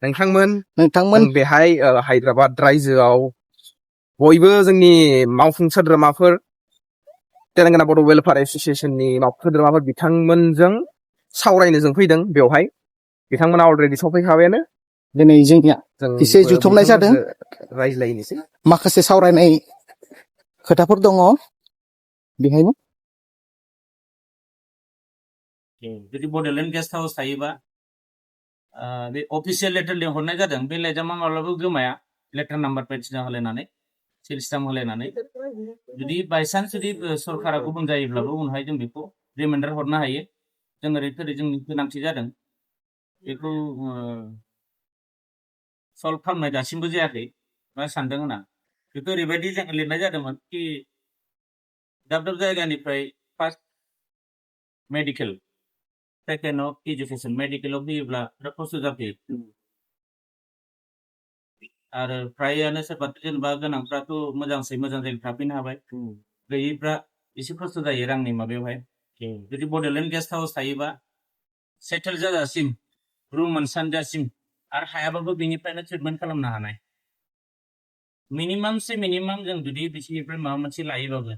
नोंथांमोन बेहाय हायद्राबाद रायजोआव बयबो जोंनि मावफुं सोद्रोमाफोर तेलेंगाना बड' वेलफेयार एस'सिएशननि मावफुं सोद्रोमाफोर बिथांमोनजों सावरायनो जों फैदों बेवहाय बिथांमोना अलरेडि सफैखाबायानो दिनै जोंनिया एसे जुथुमनाय जादों रायज्लायनोसै माखासे सावरायनाय खोथाफोर दङ बेहायनो जुदि बड'लेण्ड गेस्ट हाउस थायोबा बे अफिसियेल लेटार लिंहरनाय जादों बे लाइजामा माब्लाबाबो गोमाया लेटार नाम्बार बायदिसिना होलायनानै सिल स्टाम्प होलायनानै जुदि बायसान्स जुदि सरकारा गुबुन जायोब्लाबो उनावहाय जों बेखौ रिमाइन्डार हरनो हायो जों ओरै जोंनि गोनांथि जादों बेखौ सल्भ खालामनाय दासिमबो जायाखै मा सानदों होनना बेखौ ओरैबायदि जों लिरनाय जादोंमोन कि दाब दाब जायगानिफ्राय first medical second of education मेडिकेलाव फैयोब्ला बिराद खस्थ' जाफैयो आरो फ्रायानो सोरबा जेनेबा गोनांफ्राथ' मोजांसै मोजां जायगायाव थाफैनो हाबाय गैयैफ्रा एसे खस्थ' जायो रांनि माबायावहाय जुदि बड'लेण्ड गेस्ट हाउस थायोबा सेटेल जाजासिम रुम मोनसानजासिम आरो हायाबाबो बेनिफ्रायनो ट्रिटमेन्ट खालामनो हानाय मिनिमाम जों जुदि बिसिनिफ्राय माबा मोनसे लायोबाबो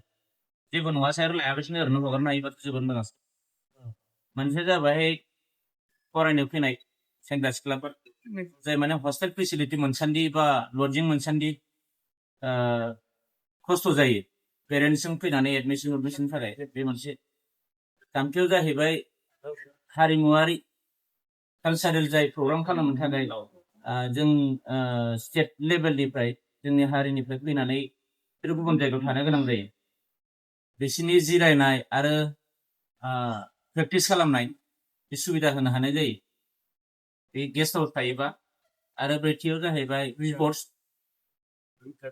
जेबो नङा सार लायाबासिनो ओरैनो हगारनो हायोबाथ' जोबोद मोजांसै मोनसे जाबाय फरायनो फैनाय सेंग्रा सिख्लाफोर जाय माने हस्टेल फेसिलिटि मोनसान्दि बा लजिं मोनसान्दि खस्थ' जायो पेरेन्टसजों फैनानै एडमिसन थाखाय बे मोनसे थामथियाव जाहैबाय हारिमुवारि कालसारेल जाय प्रग्राम खालामनो थाखाय जों स्टेट लेभेलनिफ्राय जोंनि हारिनिफ्राय फैनानै बिसोर गुबुन जायगायाव थानो गोनां जायो बिसोरनि जिरायनाय आरो प्रेक्टिस खालामनाय बे सुबिदा होनो हानाय जायो बे गेस्ट हाउस थायोबा आरो ब्रैथियाव जाहैबाय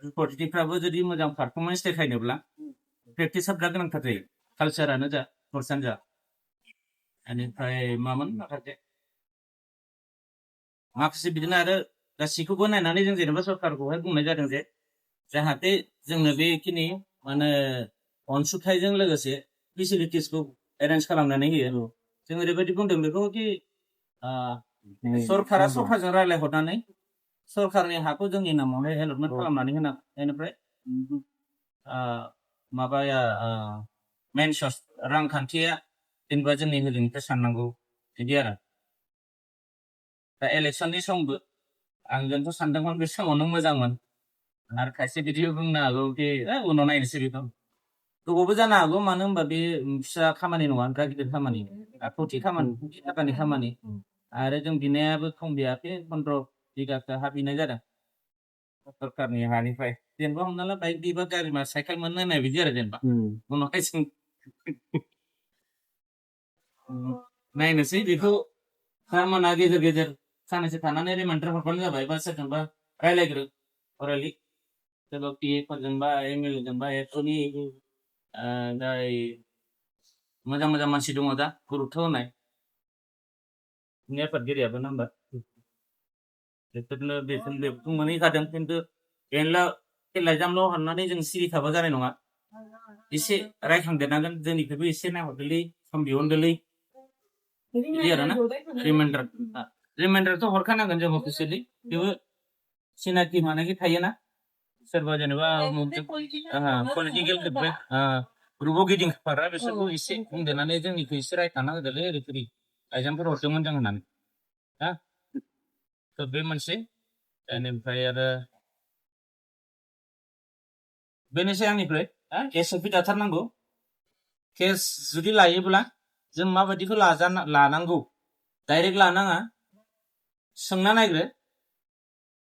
स्पर्ट्सनिफ्राबो जुदि मोजां पारफरमेन्स देखायनोब्ला प्रेक्टिसा बिराद गोनांथार जायो कालसारानो जा स्पर्ट्सआनो जा बेनिफ्राय मामोन माखासे बिदिनो आरो गासैखौबो नायनानै जों जेनेबा सरकारखौहाय बुंनाय जादों जे जाहाथे जोंनो बेखिनि माने अनसुंथाइजों लोगोसे फेसिलिटिसखौ एरेन्ज खालामनानै होयो जों ओरैबायदि बुंदों बेखौ कि सरकारा सरकारजों रायज्लायहरनानै सरकारनि हाखौ जोंनि नामावहाय एलटमेन्ट खालामनानै होना बेनिफ्राय माबाया मेन सर्स रांखान्थिया जेनेबा जोंनि होजोंनिफ्राय साननांगौ बिदि आरो दा इलेक्सननि समबो आं जोंथ' सानदोंमोन बे समावनो मोजांमोन आरो खायसे बिदि बुंनो हागौ कि उनाव नायनोसै बेखौ गोबावबो जानो हागौ मानो होनबा बे फिसा खामानि नङा बिराद गिदिर खामानि खौथि थाखानि खामानि आरो जों बिनायाबो खम बियाखै 15 बिगासो हा बिनाय जादों सरकारनि हानिफ्राय जेनेबा हमना ला बाइक बिबा गारि मा साइकेल मोननो होननाय बिदि आरो जेनेबा उनावहाय जों नायनोसै बेखौ सारमोना गेजेर गेजेर साननैसो थानानै रिमाइन्डार हरबानो जाबाय बा सोरजोंबा रायज्लायग्रो अरेलि सोरबा पिएफोरजोंबा एमएलएजोंबा एफनि जाय मोजां मोजां मानसि दङ दा गुरुत्व होनाय नेफादगिरियाबो नाम्बार बेसोरनो मोनहैखादों खिन्थु एनला लाइजामल' हरनानै जों सिरि थाबा जानाय नङा एसे रायखांदेरनांगोन जोंनिखौबो एसे नायहरदोलै सम दिहुनदोलै बिदि आरोना रिमाइन्डारथ' हरखानांगोन जों अफिसियेलि बेबो सिनाखि मानाखि थायोना सोरबा जेनेबा पलिटिकेल ग्रुपाव गिदिंफाग्रा बिसोरखौ एसे बुंदेरनानै जोंनिखौ एसे रायखांना होदोलै ओरै लाइजामफोर हरदोंमोन जों होननानै बे मोनसे बेनिफ्राय आरो बेनोसै आंनिफ्राय एसएफपि दाथारनांगौ केस जुदि लायोब्ला जों माबायदिखौ लानांगौ डाइरेक्ट लानाङा सोंना नायग्रो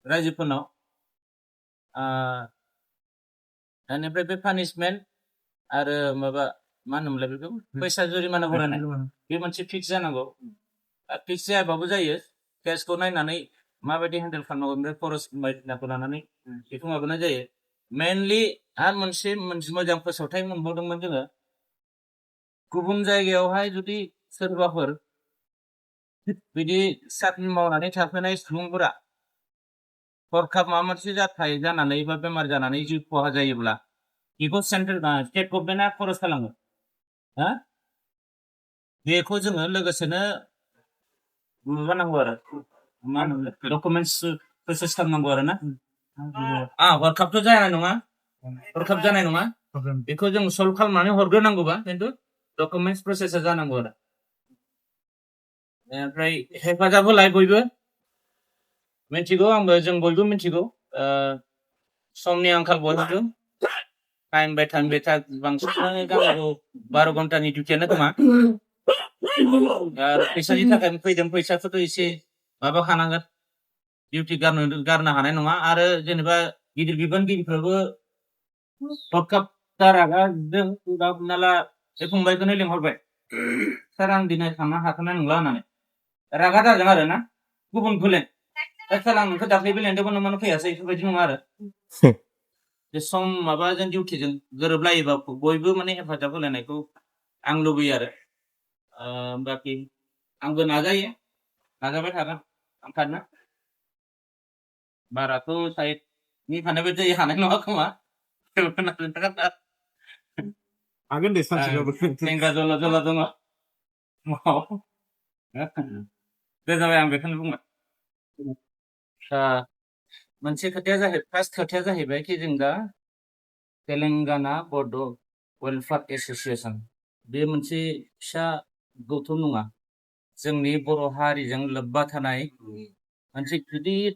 रायजोफोरनाव बेनिफ्राय बे पानिशमेन्ट आरो माबा मा होनोमोनलाय बेखौ फैसा जुरिमाना हरायनाय बे मोनसे फिक्स जानांगौ फिक्स जायाबाबो जायो केसखौ नायनानै माबायदि हेन्डेल खालामनांगौ ओमफ्राय खरस बायदिसिनाखौ लानानै बेखौ माबानाय जायो मेनलि आरो मोनसे मोजां फोसावथाय मोनबावदोंमोन जोङो गुबुन जायगायावहाय जुदि सोरबाफोर बिदि साख्रि मावनानै थाफैनाय सुबुंफोरा हरखाब माबा मोनसे जाथाय जानानै बा बेमार जानानै जिउ खहा जायोब्ला बेखौ स्टेट गभर्नमेन्टआ खरस खालामो बेखौ जोङो लोगोसेनो माबानांगौ आरो मा होनो डकुमेन्टस प्रसेस खालामनांगौ आरो ना हरखाबथ' जानाय नङा हरखाब जानाय नङा बेखौ जों सल्भ खालामनानै हरग्रोनांगौबा खिन्थु डकुमेन्टस प्रसेसा जानांगौ आरो ओमफ्राय हेफाजाब होलाय बयबो मिथिगौ आंबो जों बयबो मिथिगौ समनि आंखाल बयबो टाइम बाय टाइम बांसिनानो गामियाव 12 घन्टानि डिउटियानो खोमा आरो फैसानि थाखाय फैदों फैसाखौथ' एसे माबाखानांगोन डिउटि गारनो हानाय नङा आरो जेनेबा गिदिर बिबानगिरिफ्राबो हरखाब रागा जों दा हमना ला बे फंबायखौनो लिंहरबाय सार आं दिनै थांनो हाथ'नाय नंला होननानै रागा जागोन आरो ना गुबुनखौ लें सार आं नोंखौ दाख्लैबो लेंदोंमोन मानो फैयासै बेफोरबायदि नङा आरो बे सम माबाजों डिउटिजों गोरोबलायोबा बयबो माने हेफाजाब होलायनायखौ आं लुबैयो आरो बाखि आंबो नाजाबाय थागोन ओंखारनो बाराथ' साइडनि थानाय बायदि हानाय नङा खोमा हागोन दे सानसेबाबो सेंग्रा जला जला दङ दे जाबाय आं बेखौनो बुंबाय मोनसे खोथाया जाहैबाय फार्स्ट खोथाया जाहैबाय कि जों दा तेलेंगाना बड' वेलफेयार एस'सियेसन बे मोनसे फिसा गौथुम नङा जोंनि बर' हारिजों लोब्बा थानाय मोनसे गिदिर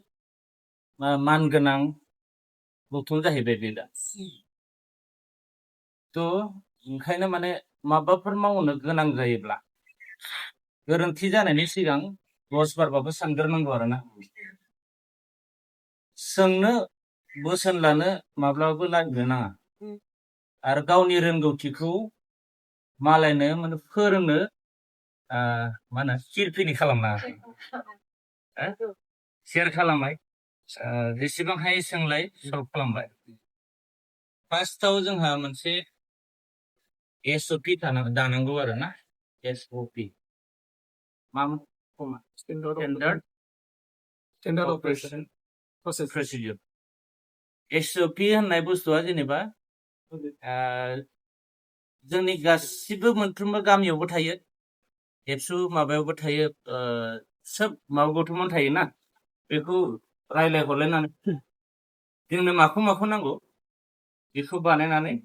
मानगोनां गौथुम जाहैबाय बे दा थ' ओंखायनो माने माबाफोर मावनो गोनां जायोब्ला गोरोन्थि जानायनि सिगां 10 बारबाबो सानग्रोनांगौ आरो ना सोंनो बोसोन लानो माब्लाबाबो लाजिनो नाङा आरो गावनि रोंगौथिखौ मालायनो माने फोरोंनो मा होनो सिरफिनि खालामनाङा शेयार खालामबाय जेसेबां हायो सोंलाय सल्भ खालामबाय फार्स्टआव जोंहा मोनसे SOP दानांगौ आरो ना SOP स्टेन्डार्ड अपारेशन प्रसिडियर SOP होननाय बुस्थुआ जेनेबा जोंनि गासिबो मोनफ्रोमबो गामियावबो थायो एबसु माबायावबो थायो सोब माबा गौथुमावनो थायो ना बेखौ रायलाय हरलायनानै जोंनो माखौ नांगौ बेखौ बानायनानै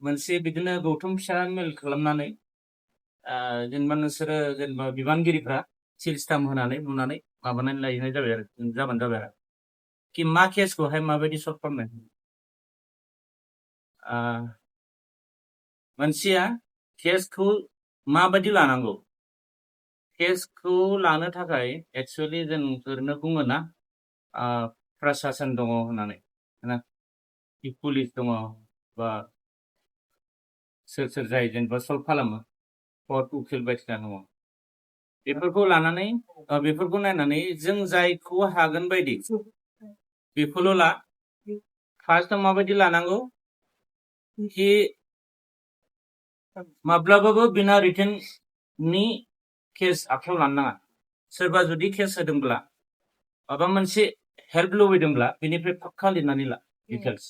मोनसे बिदिनो गौथुम फिसा मेल खालामनानै जेनेबा नोंसोरो जेनेबा बिबानगिरिफ्रा सिस्टेम होनानै बुनानै माबानानै लायनाय जाबाय आरो जाबानो जाबाय आरो कि मा केसखौहाय माबायदि सल्भ खालामनाय मोनसेया केसखौ माबायदि लानांगौ केसखौ लानो थाखाय एक्सुवेलि जों ओरैनो बुङो ना प्रसासन दङ होननानै पुलिस दङ बा सोर जाय जेनेबा सल्भ खालामो कर्ट उकिल बायदिसिना दङ बेफोरखौ लानानै बेफोरखौ नायनानै जों जायखौ हागोन बायदि बेखौल' ला फार्स्टआव माबायदि लानांगौ कि माब्लाबाबो बिना रिटेननि केस आखायाव लानो नाङा सोरबा जुदि केस होदोंब्ला माबा मोनसे हेल्प लुबैदोंब्ला बेनिफ्राय फाक्का लिरनानै ला डिटेल्स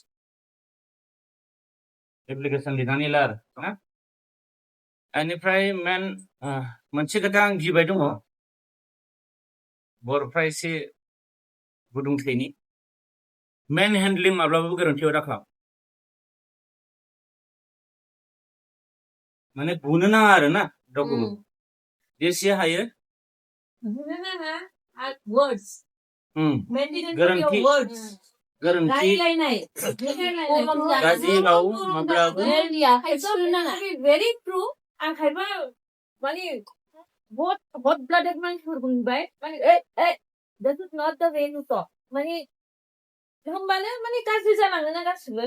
एप्लिकेसन लिरनानै ला आरो ना बेनिफ्राय मेन मोनसे खोथा आं गिबाय दङ बर'फ्रा एसे गुदुं थैनि मेन हेन्डलिं माब्लाबाबो गोरोन्थियाव दाखालाम माने बुनो नाङा आरो ना रावखौबो जेसे हायो गोरोन्थि गाज्रि राव माब्लाबाबो very true आं खायबा माने hot blooded मानसिफोरखौ नुबाय माने this is not the way to talk माने होमबानो माने गाज्रि जालाङोना गासिबो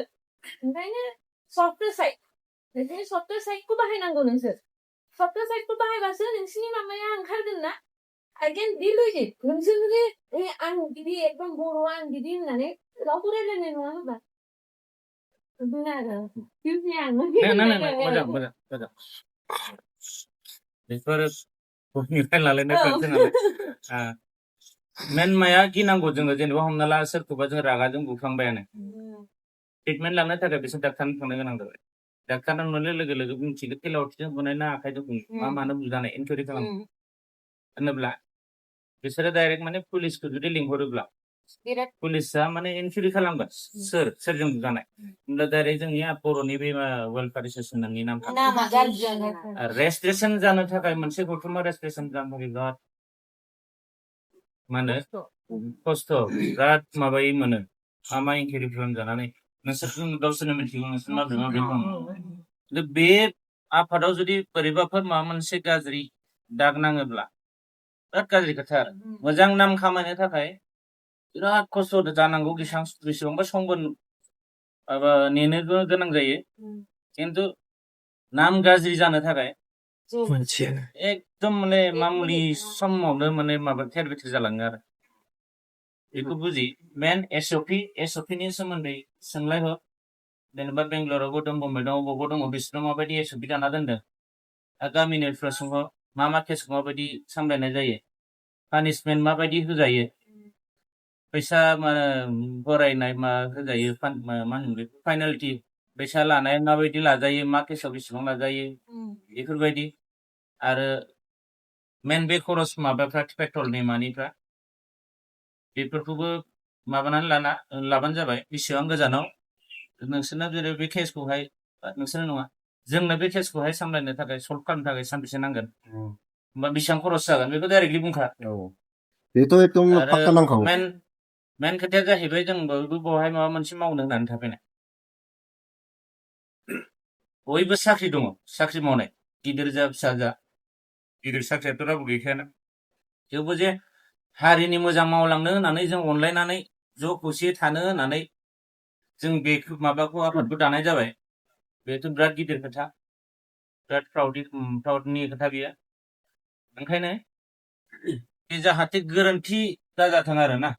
ओंखायनो softer साइडखौ बाहायनांगौ नोंसोर softer साइडखौ बाहायबासो नोंसिनि माबाया ओंखारगोन ना I can deal with it नोंसोर जुदि आं बिदि एकदम बर' आं बिदि होननानै रावबो रायलायनाय नङा होनबा मोजां बेफोर बबेनिफ्राय लालायनाय मेन माया गिनांगौ जोङो जेनेबा हमना ला सोरखौबा जों रागाजों बुफ्लांबायानो ट्रिटमेन्ट लानो थाखाय बिसोर डाक्टारनो थांनो गोनां जाबाय डाक्टारनाव नुनाय लोगो लोगो मिथिगोन लावथिजों बुनाय ना आखाइजों बुनाय मा मानो बुजानाय इनकुवारि खालामो होनोब्ला बिसोरो डाइरेक्ट माने पुलिसखौ जुदि लिंहरोब्ला बिराद पुलिसा माने इनकुइरि खालामगोन सोरजों बुजानाय होमब्ला डाइरेक्ट जोंनिया बर'नि बे वेलफेयार एस'सियेसननि नाम थागोन नामा गाज्रि जागोन रेजिस्ट्रेसन जानो थाखाय मोनसे गथुमा रेजिस्ट्रेसन जानो थाखाय बिराद मा होनो खस्थ' बिराद माबायै मोनो मा इनकुइरि खालामजानानै नोंसोर गावसोरनो मिथिगौ नोंसोर माबोरै माबोरै दं खिन्थु बे आफादाव जुदि बोरैबाफोर माबा मोनसे गाज्रि दाग नाङोब्ला बिराद गाज्रि खोथा आरो मोजां नाम खामायनो थाखाय बिराद खस्थ' जानांगौ बेसेबांबा समबो माबा नेनो गोनां जायो खिन्थु नाम गाज्रि जानो थाखाय एकदम माने मामुलि समावनो माने माबा थेर बेथेर जालाङो आरो बेखौ बुजि मेन एसअपि नि सोमोन्दै सोंलायहर जेनेबा बेंगलरावबो दं बम्बे दं बबावबा दङ बिसोराव माबायदि एसअपि दाना दोनदों गामिनिफ्रा सोंहर मा केसखौ माबायदि सामलायनाय जायो पानिशमेन्ट माबायदि होजायो फैसा बरायनाय मा होजायो मा होनो बेखौ फाइनालिटि फैसा लानाय माबायदि लाजायो मा केसाव बेसेबां लाजायो बेफोरबायदि आरो मेन बे खरस माबाफ्रा पेट्रलनि मानिफ्रा बेफोरखौबो माबानानै लाबानो जाबाय बेसेबां गोजानाव नोंसोरना जेरै बे केसखौहाय नोंसोरना नङा जोंनो बे केसखौहाय सामलायनो थाखाय सल्भ खालामनो थाखाय सानबेसे नांगोन होमबा बेसेबां खरस जागोन बेखौ डाइरेक्टलि बुंखा बेथ' एकदम पाक्का नांखागौ मेन खोथाया जाहैबाय जों बयबो बेवहाय माबा मोनसे मावनो होननानै थाफैनाय बयबो साख्रि दङ साख्रि मावनाय गिदिर जा फिसा जा गिदिर साख्रियाथ' रावबो गैखायाना थेवबो जे हारिनि मोजां मावलांनो होननानै जों अनलायनानै ज' खौसेयै थानो होननानै जों बे माबाखौ आफादखौ दानाय जाबाय बेथ' बिराद गिदिर खोथा बिराद प्राउडनि खोथा बेयो ओंखायनो बे जाहाथे गोरोन्थि दाजाथों आरो ना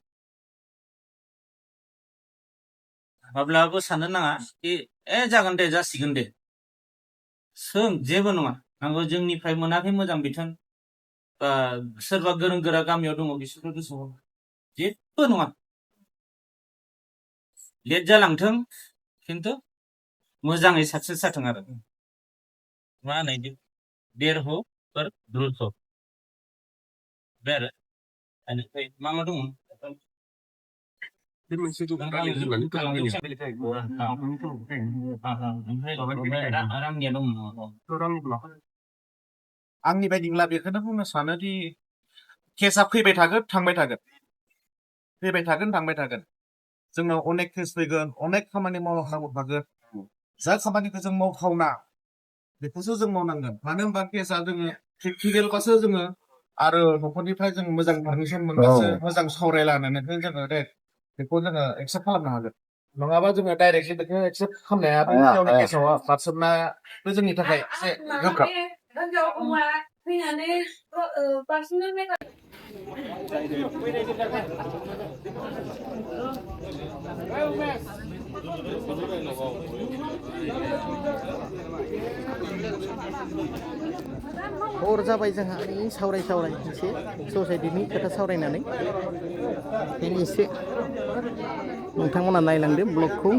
माब्लाबाबो साननो नाङा कि जागोन दे जासिगोन दे जेबो नङा नांगौ जोंनिफ्राय मोनाखै मोजां बिथोन बा सोरबा गोरों गोरा गामियाव दङ बिसोरथ' गोसोआव जेबो नङा लेट जालांथों खिन्थु मोजाङै साक्सेस जाथों आरो मा होनो देर हो पर द्रुत हो बे आरो बेनिफ्राय मा दङ आंनि बायदिब्ला बेखौनो बुंनो सानोदि केसा फैबाय थागोन थांबाय थागोन जोंनाव अनेक केस फैगोन अनेक खामानि मावनांगौ थागोन जा खामानिखौ जों मावथावना बेखौसो जों मावनांगोन मानो होनबा केसा जोङो प्रेक्टिकेलबासो जोङो आरो न'खरनिफ्राय जों मोजां पारमिसन मोनबासो मोजां सावरायलायनानै जोङो बेखौ जोङो एक्सेप्ट खालामनो हागोन नङाबा जोङो डाइरेक्टलि बेखौ एक्सेप्ट खालामनाया बे केसाव बारसोमनायाबो जोंनि थाखाय एसे गोब्राब हर जाबाय जोंहा सावराय एसे ससाइटिनि खोथा सावरायनानै बेनि एसे नोंथांमोना नायलांदो ब्लगखौ